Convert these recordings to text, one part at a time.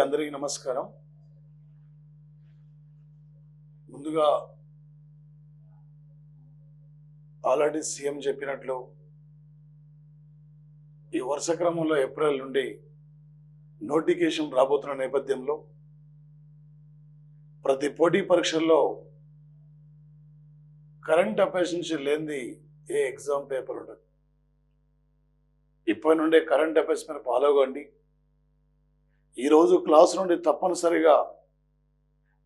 అందరికీ నమస్కారం. ముందుగా ఆల్రెడీ సీఎం చెప్పినట్లు ఈ వరుస క్రమంలో ఏప్రిల్ నుండి నోటిఫికేషన్ రాబోతున్న నేపథ్యంలో ప్రతి పోటీ పరీక్షల్లో కరెంట్ అఫైర్స్ నుంచి లేనిది ఏ ఎగ్జామ్ పేపర్ ఉండదు. ఇప్పటి నుండే కరెంట్ అఫైర్స్ మీద ఫాలో అవ్వండి. ఈరోజు క్లాస్ నుండి తప్పనిసరిగా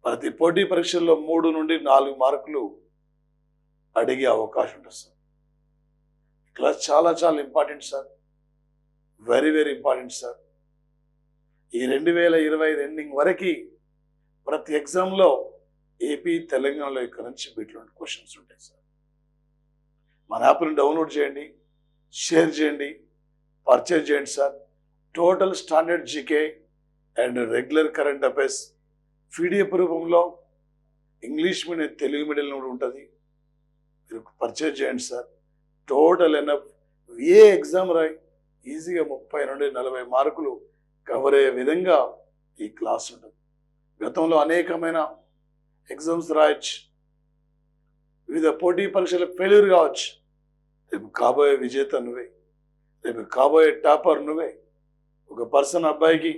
ప్రతి పోటీ పరీక్షల్లో 3 నుండి 4 మార్కులు అడిగే అవకాశం ఉంటుంది సార్. క్లాస్ చాలా important sir, very important sir. ఈ 2025 ఎండింగ్ వరకు ప్రతి ఎగ్జామ్లో ఏపీ తెలంగాణలో ఇక్కడ నుంచి ఇటువంటి క్వశ్చన్స్ ఉంటాయి సార్. మన యాప్ని డౌన్లోడ్ చేయండి, షేర్ చేయండి, పర్చేజ్ చేయండి sir. Total standard GK and regular current affairs PDF రూపంలో ఇంగ్లీష్ మీడియం, తెలుగు మీడియంలో కూడా ఉంటుంది. మీరు పర్చేజ్ చేయండి సార్. టోటల్ ఎన్ఎఫ్ ఏ ఎగ్జామ్ రాయి ఈజీగా 30 నుండి 40 మార్కులు కవర్ అయ్యే విధంగా ఈ క్లాస్ ఉంటుంది. గతంలో అనేకమైన ఎగ్జామ్స్ రాయొచ్చు, వివిధ పోటీ పరీక్షలకు ఫెయిల్యూర్ కావచ్చు. రేపు కాబోయే విజేత నువ్వే, రేపు కాబోయే టాపర్ నువ్వే. ఒక పర్సన్ అబ్బాయికి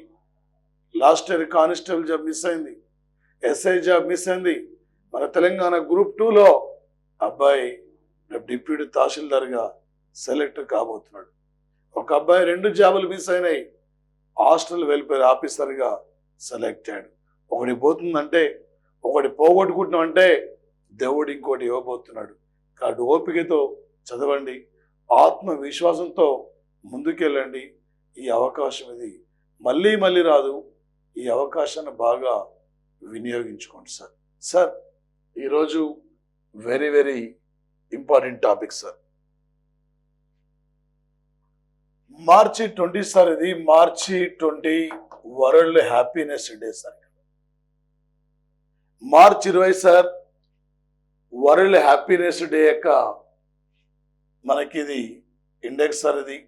last year constable job miss అయింది, ఎస్ఐ జాబ్ మిస్ అయింది. మన తెలంగాణ గ్రూప్ 2లో అబ్బాయి డిప్యూటీ తహసీల్దార్గా సెలెక్ట్ కాబోతున్నాడు. ఒక అబ్బాయి 2 జాబులు మిస్ అయినాయి, హాస్టల్ వెల్ఫేర్ ఆఫీసర్గా సెలెక్ట్ అయ్యాడు. ఒకటి పోతుందంటే, ఒకటి పోగొట్టుకుంటున్నామంటే దేవుడు ఇంకోటి ఇవ్వబోతున్నాడు. కాబట్టి ఓపికతో చదవండి, ఆత్మవిశ్వాసంతో ముందుకెళ్ళండి. ఈ అవకాశం ఇది మళ్ళీ రాదు. ఈ అవకాశాన్ని బాగా వినియోగించుకోండి సార్. సార్, ఈరోజు వెరీ ఇంపార్టెంట్ టాపిక్ సార్. మార్చి 20 సార్, ఇది మార్చి 20 వరల్డ్ హ్యాపీనెస్ డే సార్. మార్చి 20 సార్ వరల్డ్ హ్యాపీనెస్ డే యొక్క మనకి ఇది ఇండెక్స్ సార్. ఇది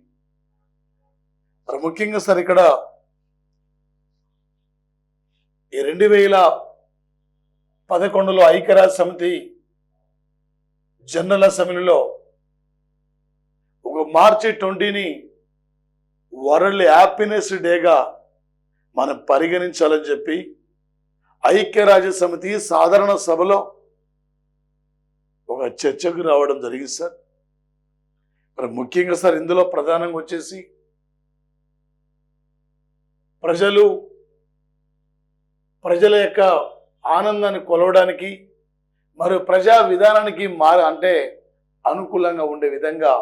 ముఖ్యంగా సార్ ఇక్కడ ఈ 2011లో ఐక్యరాజ్య సమితి జనరల్ అసెంబ్లీలో ఒక మార్చి 20ని వరల్డ్ హ్యాపీనెస్ డేగా మనం పరిగణించాలని చెప్పి ఐక్యరాజ్య సమితి సాధారణ సభలో ఒక చర్చకు రావడం జరిగింది సార్. మరి ముఖ్యంగా సార్ ఇందులో ప్రధానంగా వచ్చేసి ప్రజల యొక్క ఆనందాన్ని కొలవడానికి మరియు ప్రజా విధానానికి అంటే అనుకూలంగా ఉండే విధంగా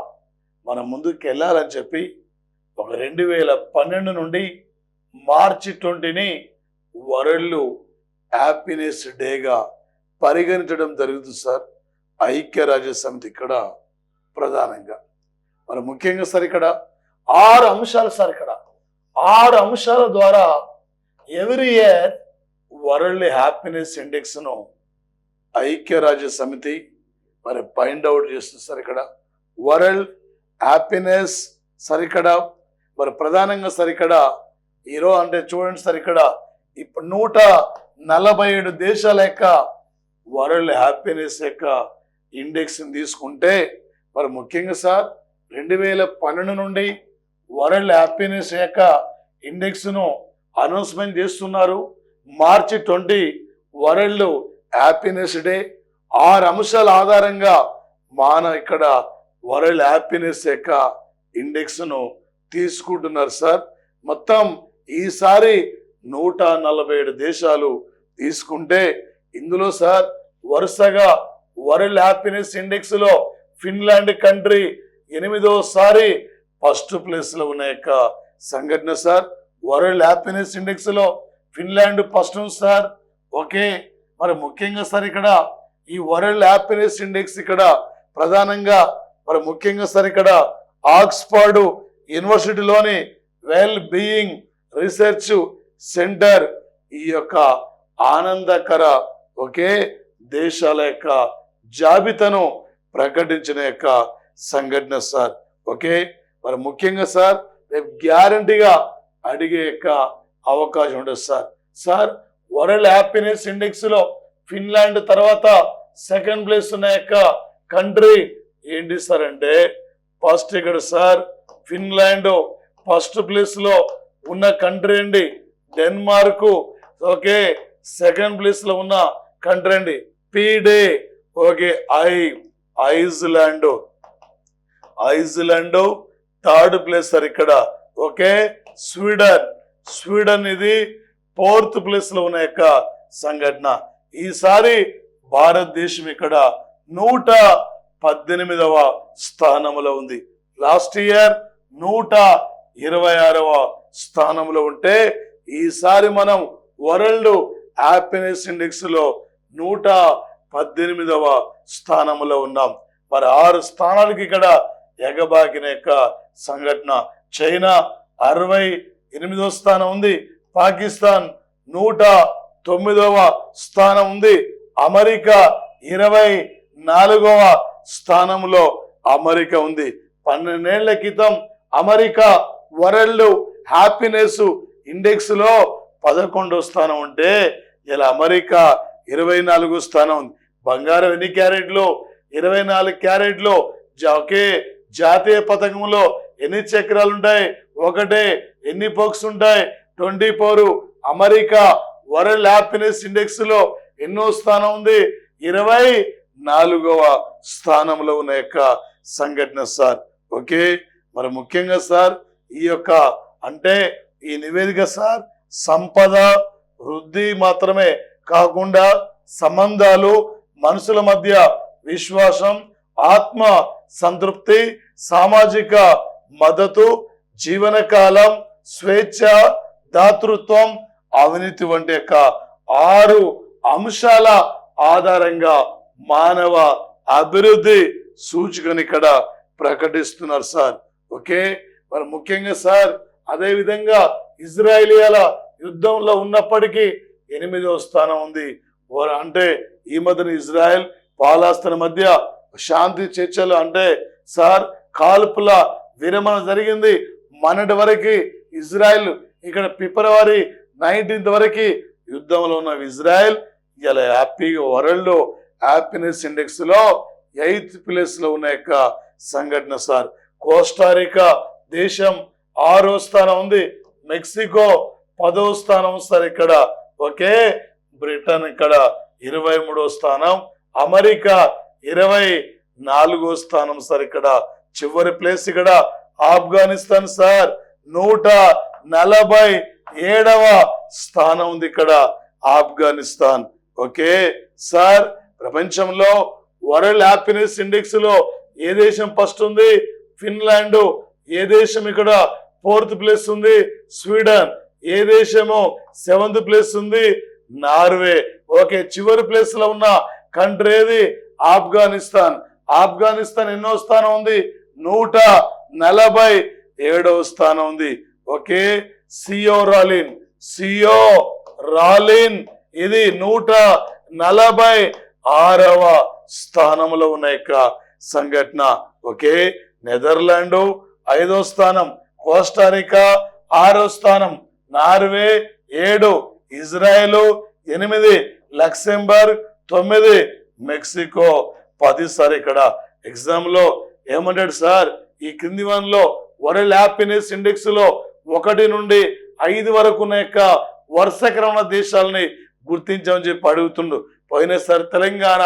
మనం ముందుకు వెళ్ళాలని చెప్పి ఒక 2012 నుండి మార్చి 20ని వరల్డ్ హ్యాపీనెస్ డేగా పరిగణించడం జరుగుతుంది సార్. ఐక్యరాజ్య సమితి ఇక్కడ ప్రధానంగా మరి ముఖ్యంగా సార్ ఇక్కడ 6 అంశాలు సార్. ఇక్కడ 6 అంశాల ద్వారా ఎవ్రీ ఇయర్ వరల్డ్ హ్యాపీనెస్ ఇండెక్స్ను ఐక్యరాజ్య సమితి మరి ఫైండ్ అవుట్ చేస్తుంది సార్. ఇక్కడ వరల్డ్ హ్యాపీనెస్ సార్. ఇక్కడ మరి ప్రధానంగా సార్ ఇక్కడ ఈరోజు అంటే చూడండి సార్, ఇక్కడ ఇప్పుడు 147 దేశాల యొక్క వరల్డ్ హ్యాపీనెస్ యొక్క ఇండెక్స్ని తీసుకుంటే మరి ముఖ్యంగా సార్ 2012 నుండి వరల్డ్ హ్యాపీనెస్ యొక్క ఇండెక్స్ను అనౌన్స్మెంట్ చేస్తున్నారు. మార్చి 20 వరల్డ్ హ్యాపీనెస్ డే. 6 అంశాల ఆధారంగా మన ఇక్కడ వరల్డ్ హ్యాపీనెస్ యొక్క ఇండెక్స్ను తీసుకుంటున్నారు సార్. మొత్తం ఈసారి 147 దేశాలు తీసుకుంటే ఇందులో సార్ వరుసగా వరల్డ్ హ్యాపీనెస్ ఇండెక్స్ లో ఫిన్లాండ్ కంట్రీ 8వసారి ఫస్ట్ ప్లేస్ లో ఉన్న యొక్క సంఘటన సార్. వరల్డ్ హ్యాపీనెస్ ఇండెక్స్ లో ఫిన్లాండ్ ఫస్ట్ సార్. ఓకే, మరి ముఖ్యంగా సార్ ఇక్కడ ఈ వరల్డ్ హ్యాపీనెస్ ఇండెక్స్ ఇక్కడ ప్రధానంగా మరి ముఖ్యంగా సార్ ఇక్కడ ఆక్స్ఫర్డ్ యూనివర్సిటీలోని వెల్ బీయింగ్ రీసెర్చ్ సెంటర్ ఈ యొక్క ఆనందకర ఒకే దేశాల యొక్క జాబితాను ప్రకటించిన యొక్క సంఘటన సార్. ఓకే, మరి ముఖ్యంగా సార్ రేపు గ్యారంటీగా అడిగే యొక్క అవకాశం ఉంటుంది సార్ వరల్డ్ హ్యాపీనెస్ ఇండెక్స్ లో ఫిన్లాండ్ తర్వాత సెకండ్ ప్లేస్ ఉన్న యొక్క కంట్రీ ఏంటి సార్ అంటే ఫస్ట్ ఇక్కడ సార్ ఫిన్లాండ్ ఫస్ట్ ప్లేస్ లో ఉన్న కంట్రీ అండి డెన్మార్క్. ఓకే, సెకండ్ ప్లేస్ లో ఉన్న కంట్రీ అండి పీడే. Okay, Iceland third place sir ఇక్కడ. ఓకే, స్వీడన్ ఇది ఫోర్త్ ప్లేస్ లో ఉన్న యొక్క సంఘటన. ఈసారి భారతదేశం ఇక్కడ 118వ స్థానంలో ఉంది. లాస్ట్ ఇయర్ 126వ స్థానంలో ఉంటే ఈసారి మనం వరల్డ్ హ్యాపీనెస్ ఇండెక్స్ లో 118వ స్థానంలో ఉన్నాం. మరి 6 స్థానాలకి ఇక్కడ ఎగబాకిన యొక్క సంఘటన. చైనా 68వ స్థానం ఉంది, పాకిస్తాన్ 109వ స్థానం ఉంది, అమెరికా 24వ స్థానంలో అమెరికా ఉంది. 12 ఏళ్ల క్రితం అమెరికా వరల్డ్ హ్యాపీనెస్ ఇండెక్స్ లో 11వ స్థానం ఉంటే ఇలా అమెరికా 24వ స్థానం ఉంది. బంగారం ఎన్ని క్యారెట్లు? 24 క్యారెట్లు. ఓకే, జాతీయ పథకంలో ఎన్ని చక్రాలు ఉంటాయి? ఒకటే. ఎన్ని పొక్స్ ఉంటాయి? 24. అమెరికా వరల్డ్ హ్యాపీనెస్ ఇండెక్స్ లో ఎన్నో స్థానం ఉంది? 24వ స్థానంలో ఉన్న యొక్క సంఘటన సార్. ఓకే, మరి ముఖ్యంగా సార్ ఈ యొక్క అంటే ఈ నివేదిక సార్ సంపద వృద్ధి మాత్రమే కాకుండా సంబంధాలు, మనుషుల మధ్య విశ్వాసం, ఆత్మ సంతృప్తి, సామాజిక మద్దతు, జీవనకాలం, స్వేచ్ఛ, దాతృత్వం, అవినీతి వంటి యొక్క 6 అంశాల ఆధారంగా మానవ అభివృద్ధి సూచికను ఇక్కడ ప్రకటిస్తున్నారు సార్. ఓకే, మరి ముఖ్యంగా సార్ అదే విధంగా ఇజ్రాయేలీల యుద్ధంలో ఉన్నప్పటికీ 8వ స్థానం ఉంది. అంటే ఈ మధ్యన ఇజ్రాయెల్ పాలస్తీనా మధ్య శాంతి చర్చలు అంటే సార్ కాల్పుల విరమణ జరిగింది. మొన్నటి వరకు ఇజ్రాయెల్ ఇక్కడ ఫిబ్రవరి 19th వరకు యుద్ధంలో ఉన్న ఇజ్రాయెల్ ఇలా హ్యాపీగా వరల్డ్ హ్యాపీనెస్ ఇండెక్స్ లో 8th ప్లేస్ లో ఉన్న యొక్క సంఘటన సార్. కోస్టారికా దేశం 6వ స్థానం ఉంది, మెక్సికో 10వ స్థానం సార్ ఇక్కడ. ఓకే, బ్రిటన్ ఇక్కడ 23వ స్థానం, అమెరికా 24వ స్థానం సార్ ఇక్కడ. చివరి ప్లేస్ ఇక్కడ ఆఫ్ఘనిస్తాన్ సార్ 147వ స్థానం ఉంది ఇక్కడ ఆఫ్ఘనిస్తాన్. ఓకే సార్, ప్రపంచంలో వరల్డ్ హ్యాపీనెస్ ఇండెక్స్ లో ఏ దేశం ఫస్ట్ ఉంది? ఫిన్లాండ్. ఏ దేశం ఇక్కడ 4th ప్లేస్ ఉంది? స్వీడన్. ఏ దేశము 7th ప్లేస్ ఉంది? నార్వే. ఓకే, చివరి ప్లేస్ లో ఉన్న కంట్రీ ఏది? ఆఫ్ఘనిస్తాన్. ఆఫ్ఘనిస్తాన్ ఎన్నో స్థానం ఉంది? 147వ స్థానం ఉంది. ఓకే, సియో రాలిన్ ఇది 146వ స్థానంలో ఉన్న యొక్క సంఘటన. ఓకే, నెదర్లాండ్ 5వ స్థానం, కోస్టారికా 6వ స్థానం, Norway 7, Israel 8, Luxembourg 9, Mexico 10 sir. ఇక్కడ ఎగ్జామ్ లో ఏమంటాడు సార్? ఈ క్రింది వానిలో వరల్డ్ హ్యాపీనెస్ ఇండెక్స్ లో 1 నుండి 5 వరకు ఉన్న యొక్క వరుస క్రమణ దేశాలని గుర్తించమని చెప్పి అడుగుతుండు. పోయినసారి తెలంగాణ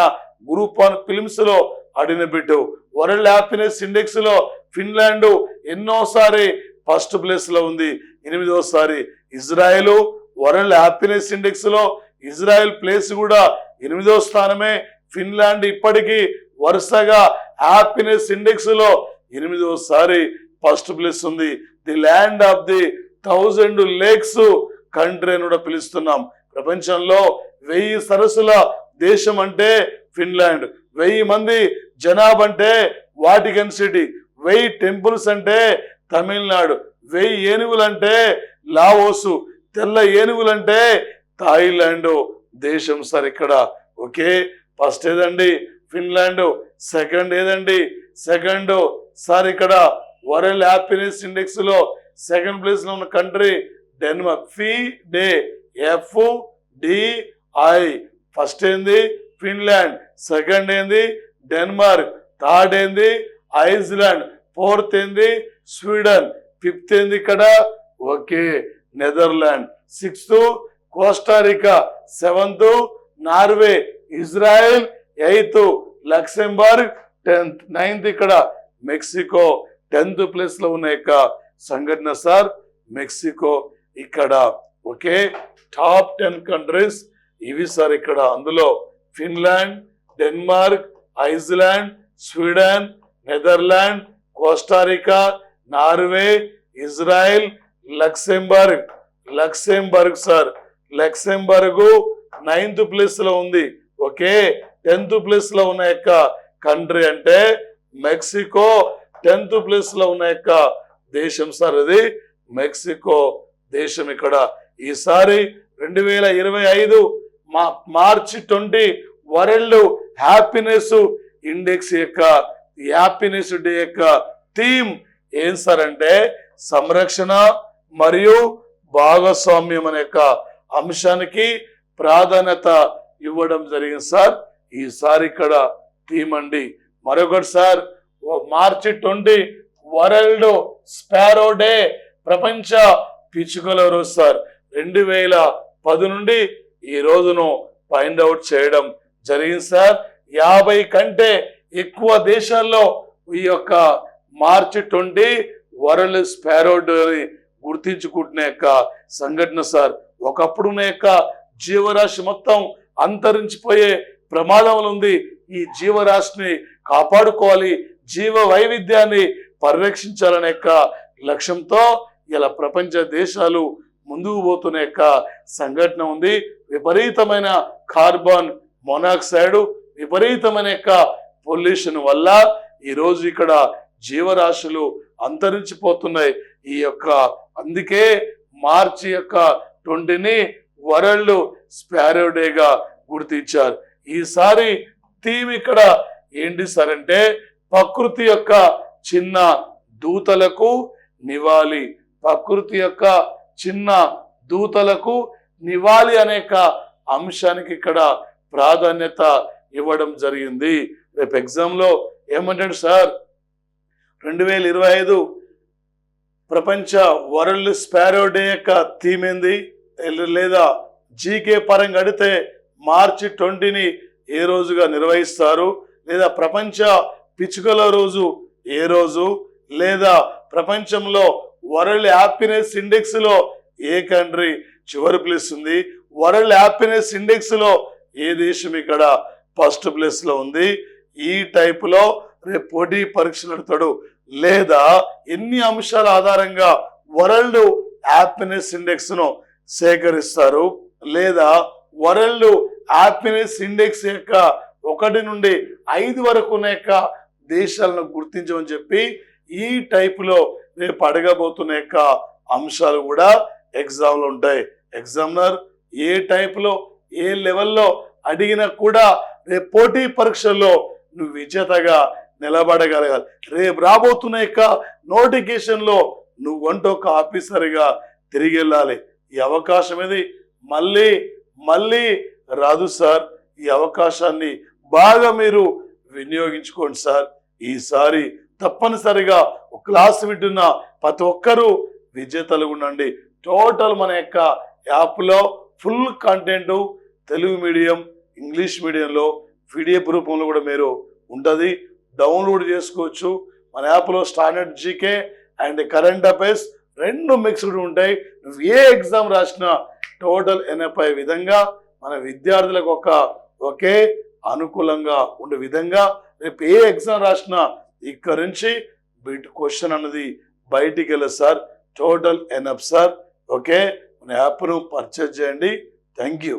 గ్రూప్ 1 ఫిలిమ్స్ లో అడిగిన బిడ్డు. వరల్డ్ హ్యాపీనెస్ ఇండెక్స్ లో ఫిన్లాండ్ ఎన్నోసారి ఫస్ట్ ప్లేస్ లో ఉంది, 8వసారి. ఇజ్రాయెల్ వరల్డ్ హ్యాపీనెస్ ఇండెక్స్ లో ఇజ్రాయెల్ ప్లేస్ కూడా 8వ స్థానమే. ఫిన్లాండ్ ఇప్పటికీ వరుసగా హ్యాపీనెస్ ఇండెక్స్ లో 8వసారి ఫస్ట్ ప్లేస్ ఉంది. The land of the 1000 lakes country అని కూడా పిలుస్తున్నాం. ప్రపంచంలో 1000 సరస్సుల దేశం అంటే ఫిన్లాండ్. 1000 మంది జనాభా అంటే వాటికన్ సిటీ. 1000 టెంపుల్స్ అంటే తమిళనాడు. 1000 ఏనుగులు అంటే లావోసు. తెల్ల ఏనుగులు అంటే థాయిలాండ్ దేశం సార్ ఇక్కడ. ఓకే, ఫస్ట్ ఏదండి? ఫిన్లాండ్. సెకండ్ ఏదండి? సెకండ్ సార్ ఇక్కడ వరల్డ్ హ్యాపీనెస్ ఇండెక్స్ లో 2nd ప్లేస్ లో ఉన్న కంట్రీ డెన్మార్క్, FDI. ఫస్ట్ ఏంది ఫిన్లాండ్, సెకండ్ ఏంది డెన్మార్క్, థర్డ్ ఏంది ఐస్లాండ్, ఫోర్త్ ఏంది స్వీడన్, ఫిఫ్త్ ఏంది ఇక్కడ okay Netherland, sixth Costa Rica, seventh Norway, Israel, eighth Luxembourg, 10th, 9th ఇక్కడ మెక్సికో. 10th ప్లేస్ లో ఉన్న యొక్క సంఘటన సార్ మెక్సికో. ఇక్కడ ఓకే టాప్ 10 కంట్రీస్ ఇవి సార్. ఇక్కడ అందులో Finland, Denmark, Iceland, Sweden, Netherland, Costa Rica, Norway, Israel, Luxembourg sir. Luxembourg 9th place లో ఉంది. ఓకే 10th ప్లేస్ లో ఉన్న యొక్క కంట్రీ అంటే మెక్సికో. 10th ప్లేస్ లో ఉన్న యొక్క దేశం సార్ అది మెక్సికో దేశం. ఇక్కడ ఈసారి 2025 మార్చి 20 వరల్డ్ హ్యాపీనెస్ ఇండెక్స్ యొక్క హ్యాపీనెస్ డే యొక్క థీమ్ ఏం సార్ అంటే సంరక్షణ మరియు భాగస్వామ్యం అనే యొక్క అంశానికి ప్రాధాన్యత ఇవ్వడం జరిగింది సార్. ఈసారి ఇక్కడ థీమ్ అండి. మరొకటి సార్ మార్చి 20 వరల్డ్ స్పారో డే, ప్రపంచ పిచ్చుకల రోజు సార్. 2010 నుండి ఈ రోజును ఫైండ్ అవుట్ చేయడం జరిగింది సార్. 50 కంటే ఎక్కువ దేశాల్లో ఈ యొక్క మార్చి 20 వరల్డ్ స్పారో డే గుర్తించుకుంటున్న యొక్క సంఘటన సార్. ఒకప్పుడు ఉన్న యొక్క జీవరాశి మొత్తం అంతరించిపోయే ప్రమాదంలో ఉంది. ఈ జీవరాశిని కాపాడుకోవాలి, జీవ వైవిధ్యాన్ని పరిరక్షించాలనే యొక్క లక్ష్యంతో ఇలా ప్రపంచ దేశాలు ముందుకు పోతున్న యొక్క సంఘటన ఉంది. విపరీతమైన కార్బన్ మోనాక్సైడ్, విపరీతమైన యొక్క పొల్యూషన్ వల్ల ఈరోజు ఇక్కడ జీవరాశులు అంతరించిపోతున్నాయి. ఈ యొక్క అందుకే మార్చి యొక్క 20ని వరల్డ్ స్పారో డేగా గుర్తించారు. ఈసారి థీమ్ ఇక్కడ ఏంటి సార్ అంటే ప్రకృతి యొక్క చిన్న దూతలకు నివాళి. ప్రకృతి యొక్క చిన్న దూతలకు నివాళి అనేక అంశానికి ఇక్కడ ప్రాధాన్యత ఇవ్వడం జరిగింది. రేపు ఎగ్జామ్ లో ఏమంటాడు సార్ 2025 ప్రపంచ వరల్డ్ స్పారో డే యొక్క థీమ్ ఏంది, లేదా జీకే పరంగా అడితే మార్చి 20ని ఏ రోజుగా నిర్వహిస్తారు, లేదా ప్రపంచ పిచ్చుకల రోజు ఏ రోజు, లేదా ప్రపంచంలో వరల్డ్ హ్యాపీనెస్ ఇండెక్స్ లో ఏ కంట్రీ చివరి ప్లేస్ ఉంది, వరల్డ్ హ్యాపీనెస్ ఇండెక్స్ లో ఏ దేశం ఇక్కడ ఫస్ట్ ప్లేస్ లో ఉంది. ఈ టైప్ లో రేపు పోటీ పరీక్షలు పెడతాడు. లేదా ఎన్ని అంశాల ఆధారంగా వరల్డ్ హ్యాపీనెస్ ఇండెక్స్ ను సేకరిస్తారు, లేదా వరల్డ్ హ్యాపీనెస్ ఇండెక్స్ యొక్క 1 నుండి 5 వరకు ఉన్న యొక్క దేశాలను గుర్తించమని చెప్పి ఈ టైప్ లో రేపు అడగబోతున్న యొక్క అంశాలు కూడా ఎగ్జామ్ లో ఉంటాయి. ఎగ్జామినర్ ఏ టైప్ లో ఏ లెవెల్లో అడిగినా కూడా రేపు పోటీ పరీక్షల్లో నువ్వు విజేతగా నిలబడగలగాలి. రేపు రాబోతున్న యొక్క నోటిఫికేషన్ లో నువ్వు వంట ఒక ఆఫీసర్గా తిరిగి వెళ్ళాలి. ఈ అవకాశం ఇది మళ్ళీ రాదు సార్. ఈ అవకాశాన్ని బాగా మీరు వినియోగించుకోండి సార్. ఈసారి తప్పనిసరిగా ఒక క్లాస్ వింటున్న ప్రతి ఒక్కరూ విజేతలు ఉండండి. టోటల్ మన యొక్క యాప్లో full content Telugu medium, English మీడియంలో పీడిఎఫ్ రూపంలో కూడా మీరు ఉంటుంది, డౌన్లోడ్ చేసుకోవచ్చు. మన యాప్లో standard GK and current affairs 2 mixed ఉంటాయి. నువ్వు ఏ ఎగ్జామ్ రాసినా టోటల్ ఎన్ఎఫ్ఐ విధంగా మన విద్యార్థులకు ఒకే అనుకూలంగా ఉండే విధంగా రేపు ఏ ఎగ్జామ్ రాసినా ఇక్కడ నుంచి బిట్ క్వశ్చన్ అన్నది బయటికి వెళ్ళదు sir. Total NF sir. Okay, మన యాప్ను పర్చేజ్ చేయండి. Thank you.